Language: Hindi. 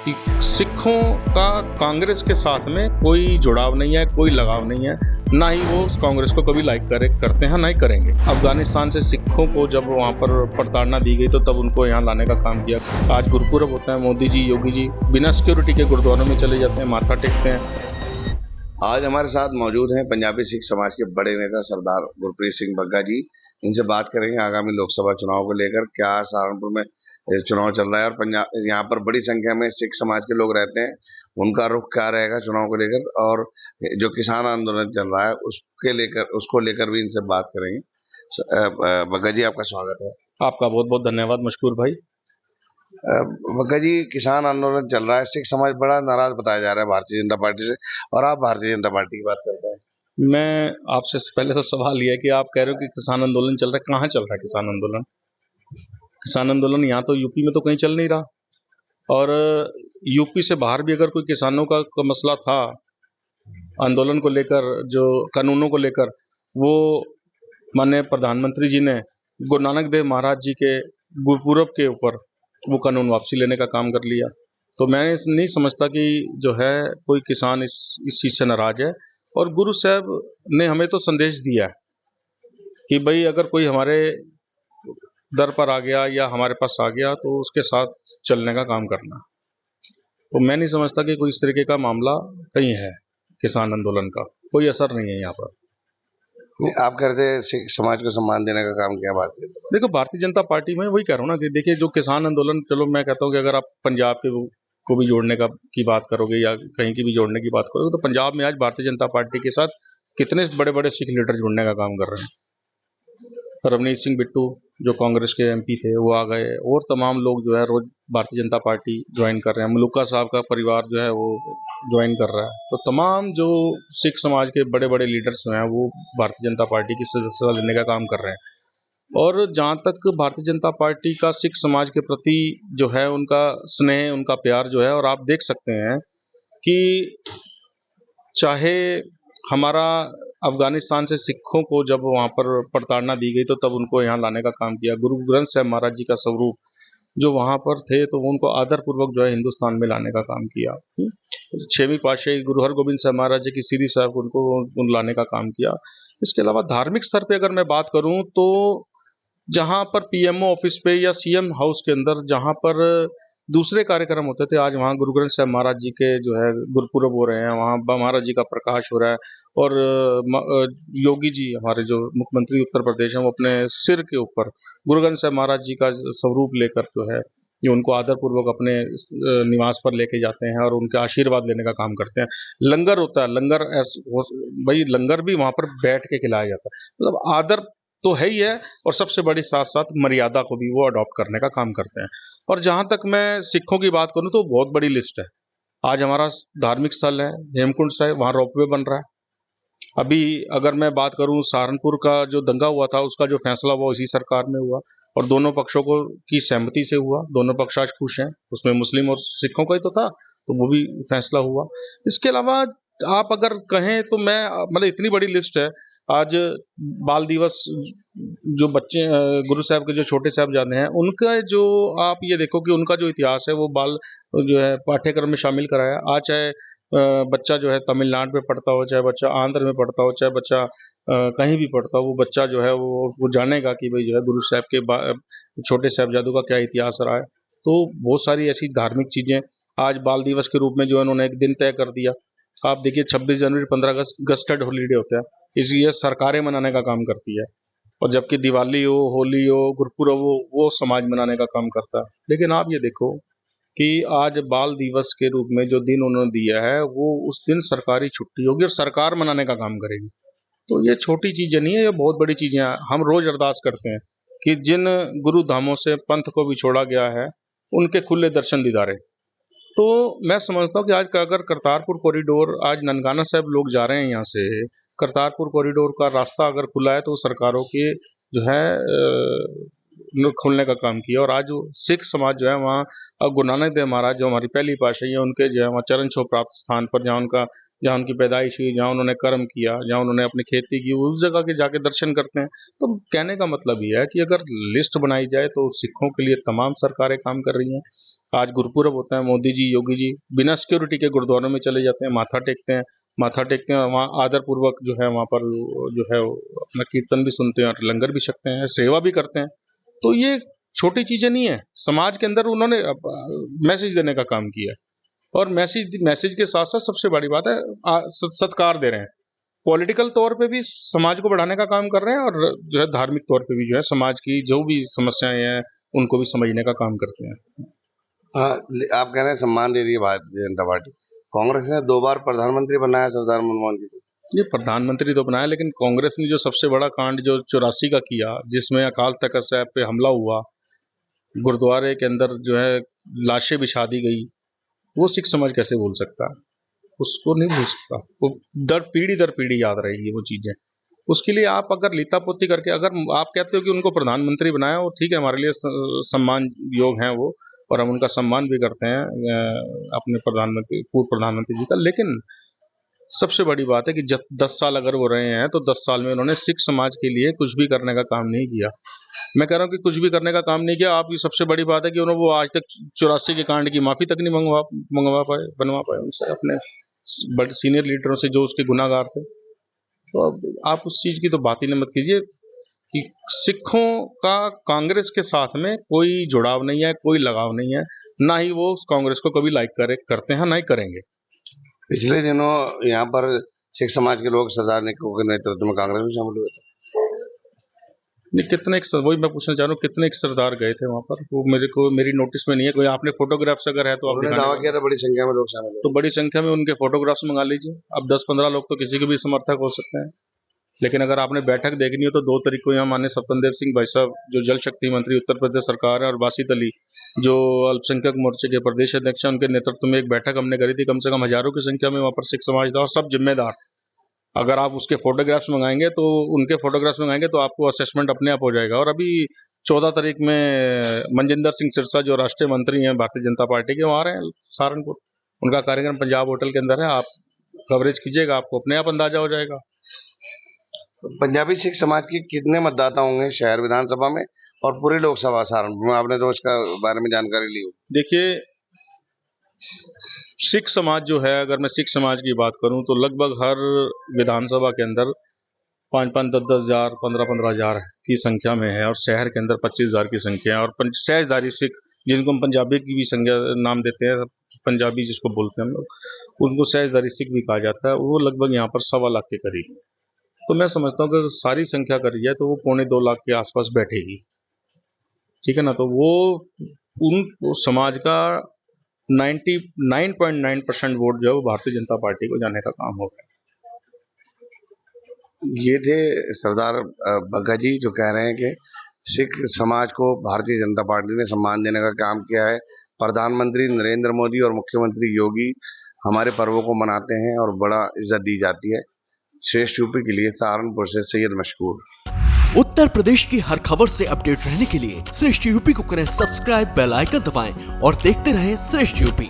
कि सिखों का कांग्रेस के साथ में कोई जुड़ाव नहीं है, कोई लगाव नहीं है, ना ही वो कांग्रेस को कभी लाइक करते हैं, ना ही करेंगे। अफगानिस्तान से सिखों को जब वहाँ पर प्रताड़ना दी गई तो तब उनको यहाँ लाने का काम किया। आज गुरपुरब होता है, मोदी जी, योगी जी बिना सिक्योरिटी के गुरुद्वारों में चले जाते हैं, माथा टेकते हैं। आज हमारे साथ मौजूद हैं पंजाबी सिख समाज के बड़े नेता सरदार गुरप्रीत सिंह बग्गा जी। इनसे बात करेंगे आगामी लोकसभा चुनाव को लेकर, क्या सहारनपुर में चुनाव चल रहा है और पंजाब यहाँ पर बड़ी संख्या में सिख समाज के लोग रहते हैं, उनका रुख क्या रहेगा चुनाव को लेकर, और जो किसान आंदोलन चल रहा है उसको लेकर भी इनसे बात करेंगे। बग्गा जी, आपका स्वागत है। आपका बहुत बहुत धन्यवाद मशकूर भाई। बग्गा जी, किसान आंदोलन चल रहा है, सिख समाज बड़ा नाराज बताया जा रहा है भारतीय जनता पार्टी से, और आप भारतीय जनता पार्टी की बात करते हैं। मैं आपसे पहले तो सवाल यह है कि आप कह रहे हो कि किसान आंदोलन चल रहा है, कहाँ चल रहा है किसान आंदोलन? किसान आंदोलन यहाँ तो यूपी में तो कहीं चल नहीं रहा, और यूपी से बाहर भी अगर कोई किसानों का मसला था आंदोलन को लेकर, जो कानूनों को लेकर, वो माननीय प्रधानमंत्री जी ने गुरु नानक देव महाराज जी के गुरपुरब के ऊपर वो कानून वापसी लेने का काम कर लिया। तो मैं नहीं समझता कि जो है कोई किसान इस चीज़ से नाराज है। और गुरु साहब ने हमें तो संदेश दिया है कि भाई अगर कोई हमारे दर पर आ गया या हमारे पास आ गया तो उसके साथ चलने का काम करना। तो मैं नहीं समझता कि कोई इस तरीके का मामला कहीं है। किसान आंदोलन का कोई असर नहीं है यहाँ पर। आप कहते हैं सिख समाज को सम्मान देने का काम, क्या बात है? देखो, भारतीय जनता पार्टी में वही कह रहा हूँ ना कि देखिए, जो किसान आंदोलन, चलो मैं कहता हूँ कि अगर आप पंजाब के को भी जोड़ने की बात करोगे या कहीं की भी जोड़ने की बात करोगे, तो पंजाब में आज भारतीय जनता पार्टी के साथ कितने बड़े बड़े सिख लीडर जुड़ने का काम कर रहे हैं। रवनीत सिंह बिट्टू जो कांग्रेस के एमपी थे वो आ गए, और तमाम लोग जो है रोज भारतीय जनता पार्टी ज्वाइन कर रहे हैं। मलूका साहब का परिवार जो है वो ज्वाइन कर रहा है। तो तमाम जो सिख समाज के बड़े बड़े लीडर्स हैं वो भारतीय जनता पार्टी की सदस्यता लेने का काम कर रहे हैं। और जहाँ तक भारतीय जनता पार्टी का सिख समाज के प्रति जो है उनका स्नेह, उनका प्यार जो है, और आप देख सकते हैं कि चाहे हमारा अफगानिस्तान से सिखों को जब वहाँ पर प्रताड़ना दी गई तो तब उनको यहाँ लाने का काम किया। गुरु ग्रंथ साहब महाराज जी का स्वरूप जो वहाँ पर थे तो उनको आदरपूर्वक जो है हिंदुस्तान में लाने का काम किया। 6वीं पातशाही गुरु हरगोबिंद साहब महाराज जी की सीरी साहब उनको लाने का काम किया। इसके अलावा धार्मिक स्तर पे अगर मैं बात करूं तो जहां पर पीएमओ ऑफिस पे या सीएम हाउस के अंदर जहां पर दूसरे कार्यक्रम होते थे, आज वहां गुरु ग्रंथ साहब महाराज जी के जो है गुरपुरब हो रहे हैं, वहां महाराज जी का प्रकाश हो रहा है। और योगी जी हमारे जो मुख्यमंत्री उत्तर प्रदेश हैं, वो अपने सिर के ऊपर गुरु ग्रंथ साहब महाराज जी का स्वरूप लेकर जो है ये उनको आदरपूर्वक अपने निवास पर लेके जाते हैं और उनके आशीर्वाद लेने का काम करते हैं। लंगर होता है, भाई लंगर भी वहां पर बैठ के खिलाया जाता है। मतलब आदर तो है ही है, और सबसे बड़ी साथ साथ मर्यादा को भी वो अडॉप्ट करने का काम करते हैं। और जहां तक मैं सिखों की बात करूं तो बहुत बड़ी लिस्ट है। आज हमारा धार्मिक स्थल है हेमकुंड साहिब, वहां रोपवे बन रहा है। अभी अगर मैं बात करूं सहारनपुर का जो दंगा हुआ था उसका जो फैसला हुआ इसी सरकार में हुआ, और दोनों पक्षों को की सहमति से हुआ। दोनों पक्ष आज खुश हैं। उसमें मुस्लिम और सिखों का ही तो था, तो वो भी फैसला हुआ। इसके अलावा आप अगर कहें तो मैं मतलब इतनी बड़ी लिस्ट है। आज बाल दिवस, जो बच्चे गुरु साहब के जो छोटे साहबजादे हैं उनका जो आप ये देखो कि उनका जो इतिहास है वो बाल जो है पाठ्यक्रम में शामिल कराया। आज चाहे बच्चा जो है तमिलनाडु में पढ़ता हो, चाहे बच्चा आंध्र में पढ़ता हो, चाहे बच्चा कहीं भी पढ़ता हो, वो बच्चा जो है वो जानेगा कि भाई जो है गुरु साहब के छोटे साहबजादों का क्या इतिहास रहा है। तो बहुत सारी ऐसी धार्मिक चीज़ें आज बाल दिवस के रूप में जो है उन्होंने एक दिन तय कर दिया। आप देखिए 26 जनवरी 15 अगस्त गस्टेड हॉलीडे होता है, इसलिए सरकारें मनाने का काम करती है। और जबकि दिवाली हो, होली हो, गुरपुरब हो, वो समाज मनाने का काम करता है। लेकिन आप ये देखो कि आज बाल दिवस के रूप में जो दिन उन्होंने दिया है वो उस दिन सरकारी छुट्टी होगी और सरकार मनाने का काम करेगी। तो ये छोटी चीजें नहीं है, ये बहुत बड़ी चीजें हैं। हम रोज अरदास करते हैं कि जिन गुरु धामों से पंथ को भी छोड़ा गया है उनके खुले दर्शन दीदारे। तो मैं समझता हूँ कि आज का अगर करतारपुर कॉरिडोर, आज ननकाना साहब लोग जा रहे हैं यहाँ से, करतारपुर कॉरिडोर का रास्ता अगर खुला है तो सरकारों के जो है खोलने का काम किया। और आज सिख समाज जो है वहाँ, अब गुरु नानक देव महाराज जो हमारी पहली पातशाही है, उनके जो है वहाँ चरण छोह प्राप्त स्थान पर, जहाँ उनकी पैदाइश हुई, जहाँ उन्होंने कर्म किया, जहाँ उन्होंने अपनी खेती की, उस जगह के जाके दर्शन करते हैं। तो कहने का मतलब ये है कि अगर लिस्ट बनाई जाए तो सिखों के लिए तमाम सरकारें काम कर रही हैं। आज गुरुपुरब होता है, मोदी जी, योगी जी बिना सिक्योरिटी के गुरुद्वारों में चले जाते हैं, माथा टेकते हैं, वहाँ आदर पूर्वक जो है वहाँ पर जो है अपना कीर्तन भी सुनते हैं और लंगर भी छकते हैं, सेवा भी करते हैं। तो ये छोटी चीजें नहीं है, समाज के अंदर उन्होंने मैसेज देने का काम किया है। और मैसेज के साथ साथ सबसे बड़ी बात है, सत्कार दे रहे हैं। पॉलिटिकल तौर पे भी समाज को बढ़ाने का काम कर रहे हैं, और जो है धार्मिक तौर पे भी जो है समाज की जो भी समस्याएं हैं उनको भी समझने का काम करते हैं। आप कह रहे हैं सम्मान दे रही है भारतीय जनता पार्टी। कांग्रेस ने 2 बार प्रधानमंत्री बनाया सरदार मनमोहन जी को। ये प्रधानमंत्री तो बनाया, लेकिन कांग्रेस ने जो सबसे बड़ा कांड जो 84 का किया, जिसमें अकाल तख्त साहब पे हमला हुआ, गुरुद्वारे के अंदर जो है लाशें बिछा दी गई, वो सिख समाज कैसे भूल सकता? उसको नहीं भूल सकता। वो दर पीढ़ी याद रहेगी वो चीजें। उसके लिए आप अगर लीतापोती करके, अगर आप कहते हो कि उनको प्रधानमंत्री बनाया, वो ठीक है, हमारे लिए सम्मान योग हैं वो, और हम उनका सम्मान भी करते हैं अपने पूर्व प्रधानमंत्री जी का। लेकिन सबसे बड़ी बात है कि 10 साल अगर वो रहे हैं तो 10 साल में उन्होंने सिख समाज के लिए कुछ भी करने का काम नहीं किया। मैं कह रहा हूँ कि कुछ भी करने का काम नहीं किया। आप ये सबसे बड़ी बात है कि उन्होंने वो आज तक 84 के कांड की माफी तक नहीं बनवा पाए उनसे, अपने बड़े सीनियर लीडरों से जो उसके गुनाहगार थे। तो अब आप उस चीज की तो बात ही मत कीजिए कि सिखों का कांग्रेस के साथ में कोई जुड़ाव नहीं है, कोई लगाव नहीं है, ना ही वो उस कांग्रेस को कभी लाइक करते हैं, ना ही करेंगे। पिछले दिनों यहाँ पर सिख समाज के लोग सरदार निको के नेतृत्व में कांग्रेस में शामिल हुए थे। वही मैं पूछना चाह रहा हूँ, कितने सरदार गए थे वहां पर? वो मेरी नोटिस में नहीं है। कोई आपने फोटोग्राफ्स अगर है तो आप दावा किया था बड़ी संख्या में लोग शामिल हुए। तो बड़ी संख्या में उनके फोटोग्राफ्स मंगा लीजिए। अब 10-15 लोग तो किसी के भी समर्थक हो सकते हैं, लेकिन अगर आपने बैठक देखनी हो तो 2 तारीख को यहाँ माननीय स्वतंत्र देव सिंह भाई साहब जो जल शक्ति मंत्री उत्तर प्रदेश सरकार है, और बासित अली जो अल्पसंख्यक मोर्चे के प्रदेश अध्यक्ष हैं, उनके नेतृत्व में एक बैठक हमने करी थी। कम से कम हजारों की संख्या में वहाँ पर सिख समाज था, और सब जिम्मेदार। अगर आप उसके फोटोग्राफ्स मंगाएंगे तो उनके फोटोग्राफ्स मंगाएंगे तो आपको असेसमेंट अपने आप हो जाएगा। और अभी 14 तारीख में मनजिंदर सिंह सिरसा जो राष्ट्रीय मंत्री हैं भारतीय जनता पार्टी के, वो आ रहे हैं सहारनपुर। उनका कार्यक्रम पंजाब होटल के अंदर है, आप कवरेज कीजिएगा, आपको अपने आप अंदाजा हो जाएगा। पंजाबी सिख समाज के कितने मतदाता होंगे शहर विधानसभा में और पूरी लोकसभा सहारनपुर में? आपने तो उसका बारे में जानकारी ली हो। देखिए, सिख समाज जो है, अगर मैं सिख समाज की बात करूं तो लगभग हर विधानसभा के अंदर 5-5, 10-10 हजार, 15-15 हजार की संख्या में है, और शहर के अंदर 25,000 की संख्या है। और सहजधारी सिख, जिनको हम पंजाबी की भी संख्या नाम देते हैं, पंजाबी जिसको बोलते हैं हम लोग, उनको सहजधारी सिख भी कहा जाता है, वो लगभग यहाँ पर 1.25 लाख के करीब। तो मैं समझता हूँ कि सारी संख्या करी जाए तो वो 1.25-2 लाख के आसपास बैठेगी, ठीक है ना। तो वो समाज का 99.9% वोट जो है वो भारतीय जनता पार्टी को जाने का काम होगा। ये थे सरदार बग्गा जी जो कह रहे हैं कि सिख समाज को भारतीय जनता पार्टी ने सम्मान देने का काम किया है। प्रधानमंत्री नरेंद्र मोदी और मुख्यमंत्री योगी हमारे पर्वों को मनाते हैं और बड़ा इज्जत दी जाती है। श्रेष्ठ यूपी के लिए सहारनपुर से सैयद मशकूर। उत्तर प्रदेश की हर खबर से अपडेट रहने के लिए श्रेष्ठ यूपी को करें सब्सक्राइब, बेल आइकन दबाएं और देखते रहें श्रेष्ठ यूपी।